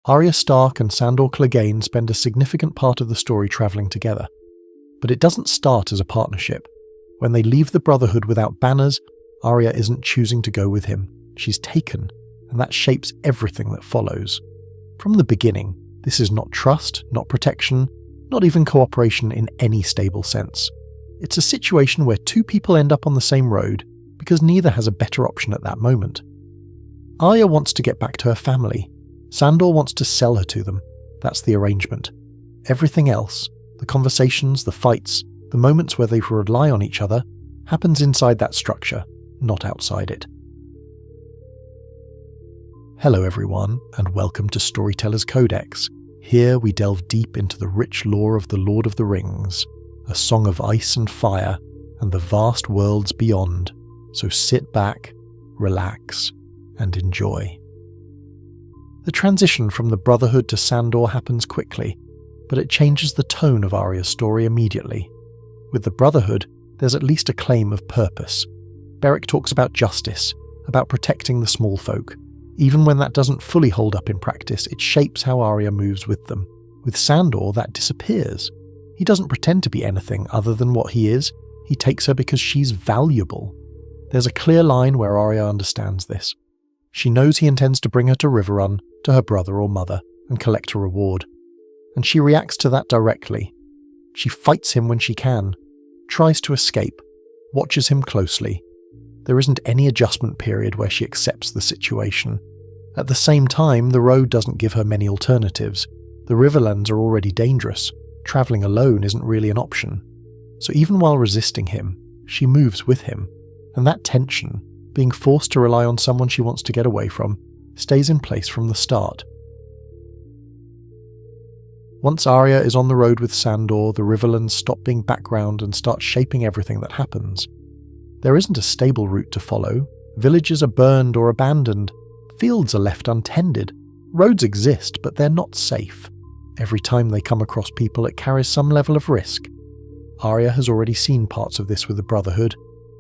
Arya Stark and Sandor Clegane spend a significant part of the story travelling together. But it doesn't start as a partnership. When they leave the Brotherhood without banners, Arya isn't choosing to go with him. She's taken, and that shapes everything that follows. From the beginning, this is not trust, not protection, not even cooperation in any stable sense. It's a situation where two people end up on the same road because neither has a better option at that moment. Arya wants to get back to her family. Sandor wants to sell her to them. That's the arrangement. Everything else, the conversations, the fights, the moments where they rely on each other, happens inside that structure, not outside it. Hello everyone, and welcome to Storyteller's Codex. Here we delve deep into the rich lore of the Lord of the Rings, a song of ice and fire, and the vast worlds beyond. So sit back, relax, and enjoy. The transition from the Brotherhood to Sandor happens quickly, but it changes the tone of Arya's story immediately. With the Brotherhood, there's at least a claim of purpose. Beric talks about justice, about protecting the small folk. Even when that doesn't fully hold up in practice, it shapes how Arya moves with them. With Sandor, that disappears. He doesn't pretend to be anything other than what he is. He takes her because she's valuable. There's a clear line where Arya understands this. She knows he intends to bring her to Riverrun, to her brother or mother, and collect a reward. And she reacts to that directly. She fights him when she can, tries to escape, watches him closely. There isn't any adjustment period where she accepts the situation. At the same time, the road doesn't give her many alternatives. The Riverlands are already dangerous. Travelling alone isn't really an option. So even while resisting him, she moves with him. And that tension, being forced to rely on someone she wants to get away from, stays in place from the start. Once Arya is on the road with Sandor, the Riverlands stop being background and start shaping everything that happens. There isn't a stable route to follow. Villages are burned or abandoned. Fields are left untended. Roads exist, but they're not safe. Every time they come across people, it carries some level of risk. Arya has already seen parts of this with the Brotherhood,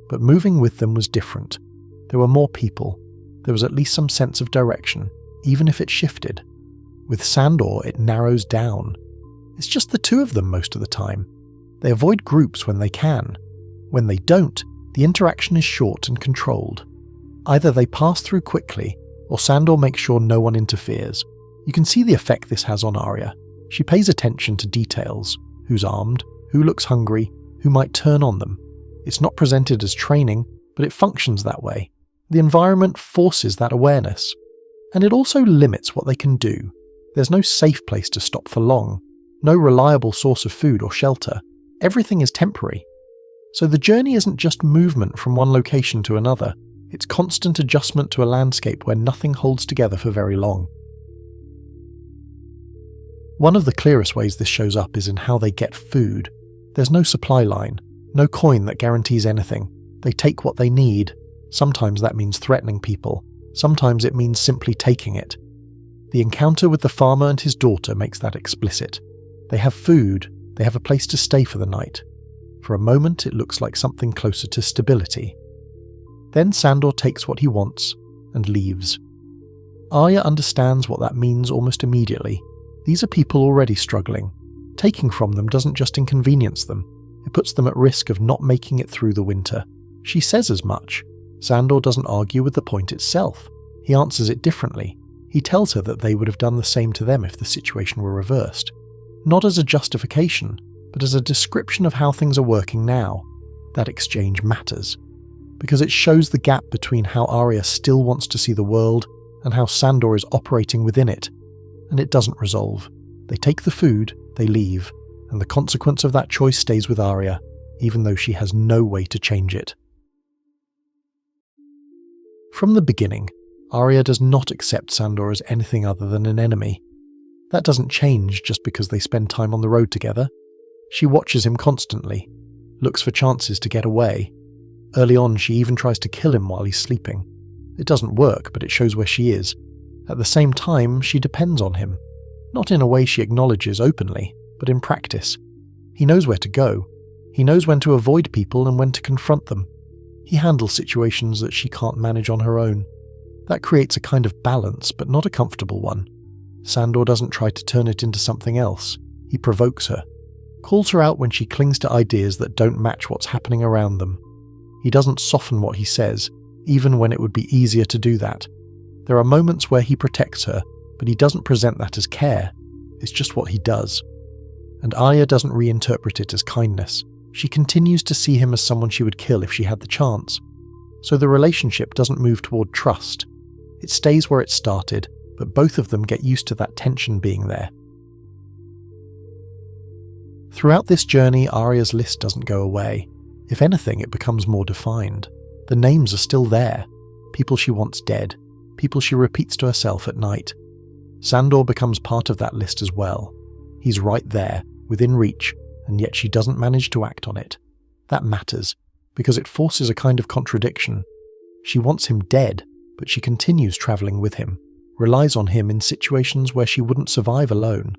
but moving with them was different. There were more people. There was at least some sense of direction, even if it shifted. With Sandor, it narrows down. It's just the two of them most of the time. They avoid groups when they can. When they don't, the interaction is short and controlled. Either they pass through quickly, or Sandor makes sure no one interferes. You can see the effect this has on Arya. She pays attention to details. Who's armed, who looks hungry, who might turn on them. It's not presented as training, but it functions that way. The environment forces that awareness. And it also limits what they can do. There's no safe place to stop for long. No reliable source of food or shelter. Everything is temporary. So the journey isn't just movement from one location to another. It's constant adjustment to a landscape where nothing holds together for very long. One of the clearest ways this shows up is in how they get food. There's no supply line, no coin that guarantees anything. They take what they need. Sometimes that means threatening people. Sometimes it means simply taking it. The encounter with the farmer and his daughter makes that explicit. They have food. They have a place to stay for the night. For a moment, it looks like something closer to stability. Then Sandor takes what he wants and leaves. Arya understands what that means almost immediately. These are people already struggling. Taking from them doesn't just inconvenience them. It puts them at risk of not making it through the winter. She says as much. Sandor doesn't argue with the point itself. He answers it differently. He tells her that they would have done the same to them if the situation were reversed. Not as a justification, but as a description of how things are working now. That exchange matters. Because it shows the gap between how Arya still wants to see the world and how Sandor is operating within it. And it doesn't resolve. They take the food, they leave, and the consequence of that choice stays with Arya, even though she has no way to change it. From the beginning, Arya does not accept Sandor as anything other than an enemy. That doesn't change just because they spend time on the road together. She watches him constantly, looks for chances to get away. Early on, she even tries to kill him while he's sleeping. It doesn't work, but it shows where she is. At the same time, she depends on him. Not in a way she acknowledges openly, but in practice. He knows where to go. He knows when to avoid people and when to confront them. He handles situations that she can't manage on her own. That creates a kind of balance, but not a comfortable one. Sandor doesn't try to turn it into something else. He provokes her, calls her out when she clings to ideas that don't match what's happening around them. He doesn't soften what he says, even when it would be easier to do that. There are moments where he protects her, but he doesn't present that as care. It's just what he does. And Arya doesn't reinterpret it as kindness. She continues to see him as someone she would kill if she had the chance. So the relationship doesn't move toward trust. It stays where it started, but both of them get used to that tension being there. Throughout this journey, Arya's list doesn't go away. If anything, it becomes more defined. The names are still there. People she wants dead. People she repeats to herself at night. Sandor becomes part of that list as well. He's right there, within reach, and yet she doesn't manage to act on it. That matters, because it forces a kind of contradiction. She wants him dead, but she continues travelling with him, relies on him in situations where she wouldn't survive alone.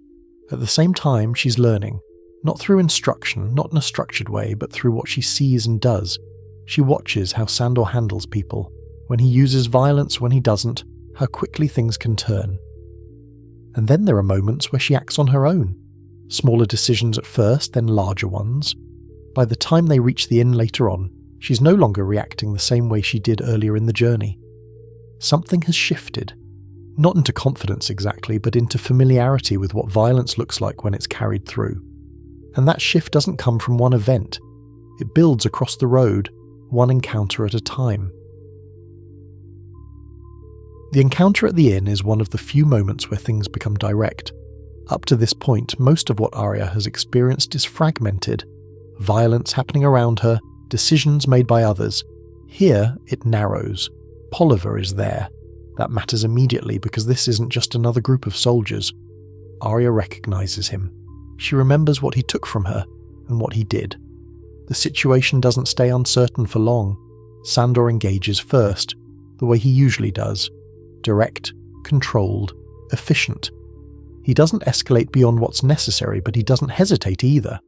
At the same time, she's learning. Not through instruction, not in a structured way, but through what she sees and does. She watches how Sandor handles people, when he uses violence, when he doesn't, how quickly things can turn. And then there are moments where she acts on her own. Smaller decisions at first, then larger ones. By the time they reach the inn later on, she's no longer reacting the same way she did earlier in the journey. Something has shifted. Not into confidence exactly, but into familiarity with what violence looks like when it's carried through. And that shift doesn't come from one event. It builds across the road, one encounter at a time. The encounter at the inn is one of the few moments where things become direct. Up to this point, most of what Arya has experienced is fragmented. Violence happening around her, decisions made by others. Here, it narrows. Polliver is there. That matters immediately because this isn't just another group of soldiers. Arya recognizes him. She remembers what he took from her and what he did. The situation doesn't stay uncertain for long. Sandor engages first, the way he usually does. Direct, controlled, efficient. He doesn't escalate beyond what's necessary, but he doesn't hesitate either.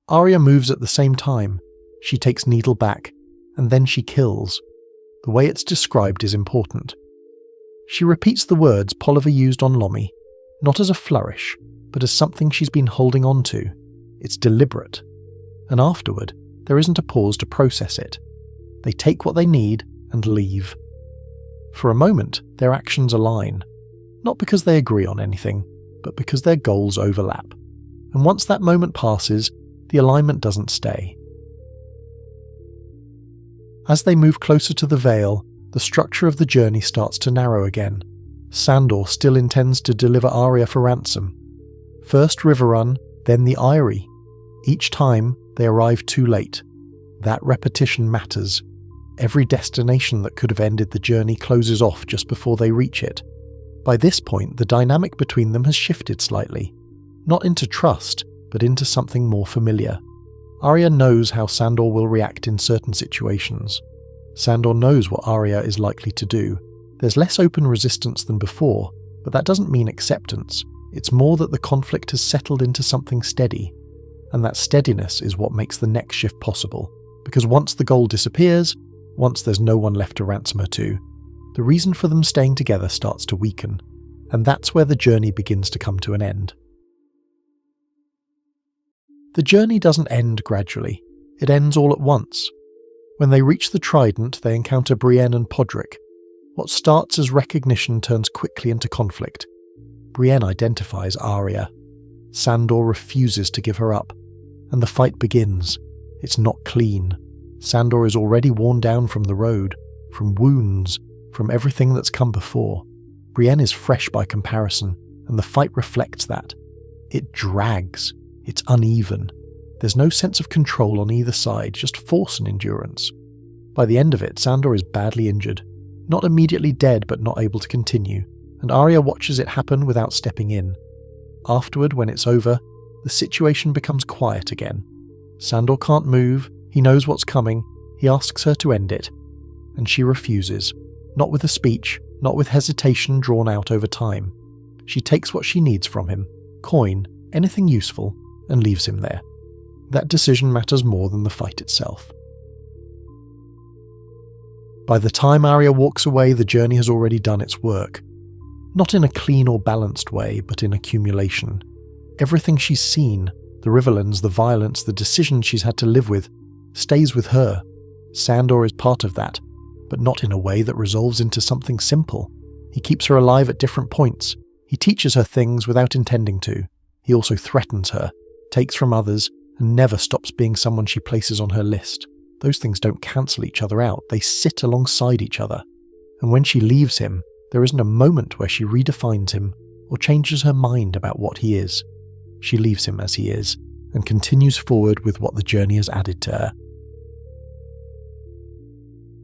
Arya moves at the same time. She takes Needle back, and then she kills. The way it's described is important. She repeats the words Polliver used on Lomi, not as a flourish, but as something she's been holding on to. It's deliberate. And afterward, there isn't a pause to process it. They take what they need and leave. For a moment, their actions align. Not because they agree on anything, but because their goals overlap. And once that moment passes, the alignment doesn't stay. As they move closer to the Vale, the structure of the journey starts to narrow again. Sandor still intends to deliver Arya for ransom. First Riverrun, then the Eyrie. Each time, they arrive too late. That repetition matters. Every destination that could have ended the journey closes off just before they reach it. By this point, the dynamic between them has shifted slightly. Not into trust, but into something more familiar. Arya knows how Sandor will react in certain situations. Sandor knows what Arya is likely to do. There's less open resistance than before, but that doesn't mean acceptance. It's more that the conflict has settled into something steady. And that steadiness is what makes the next shift possible. Because once the goal disappears, once there's no one left to ransom her to, the reason for them staying together starts to weaken. And that's where the journey begins to come to an end. The journey doesn't end gradually. It ends all at once. When they reach the Trident, they encounter Brienne and Podrick. What starts as recognition turns quickly into conflict. Brienne identifies Arya. Sandor refuses to give her up. And the fight begins. It's not clean. Sandor is already worn down from the road, from wounds, from everything that's come before. Brienne is fresh by comparison, and the fight reflects that. It drags. It's uneven. There's no sense of control on either side, just force and endurance. By the end of it, Sandor is badly injured. Not immediately dead, but not able to continue, and Arya watches it happen without stepping in. Afterward, when it's over, the situation becomes quiet again. Sandor can't move, he knows what's coming, he asks her to end it. And she refuses, not with a speech, not with hesitation drawn out over time. She takes what she needs from him, coin, anything useful, and leaves him there. That decision matters more than the fight itself. By the time Arya walks away, the journey has already done its work. Not in a clean or balanced way, but in accumulation. Everything she's seen, the Riverlands, the violence, the decisions she's had to live with, stays with her. Sandor is part of that, but not in a way that resolves into something simple. He keeps her alive at different points. He teaches her things without intending to. He also threatens her, takes from others, and never stops being someone she places on her list. Those things don't cancel each other out, they sit alongside each other. And when she leaves him, there isn't a moment where she redefines him or changes her mind about what he is. She leaves him as he is, and continues forward with what the journey has added to her.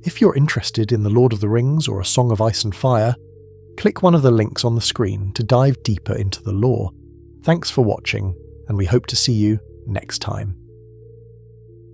If you're interested in The Lord of the Rings or A Song of Ice and Fire, click one of the links on the screen to dive deeper into the lore. Thanks for watching, and we hope to see you next time.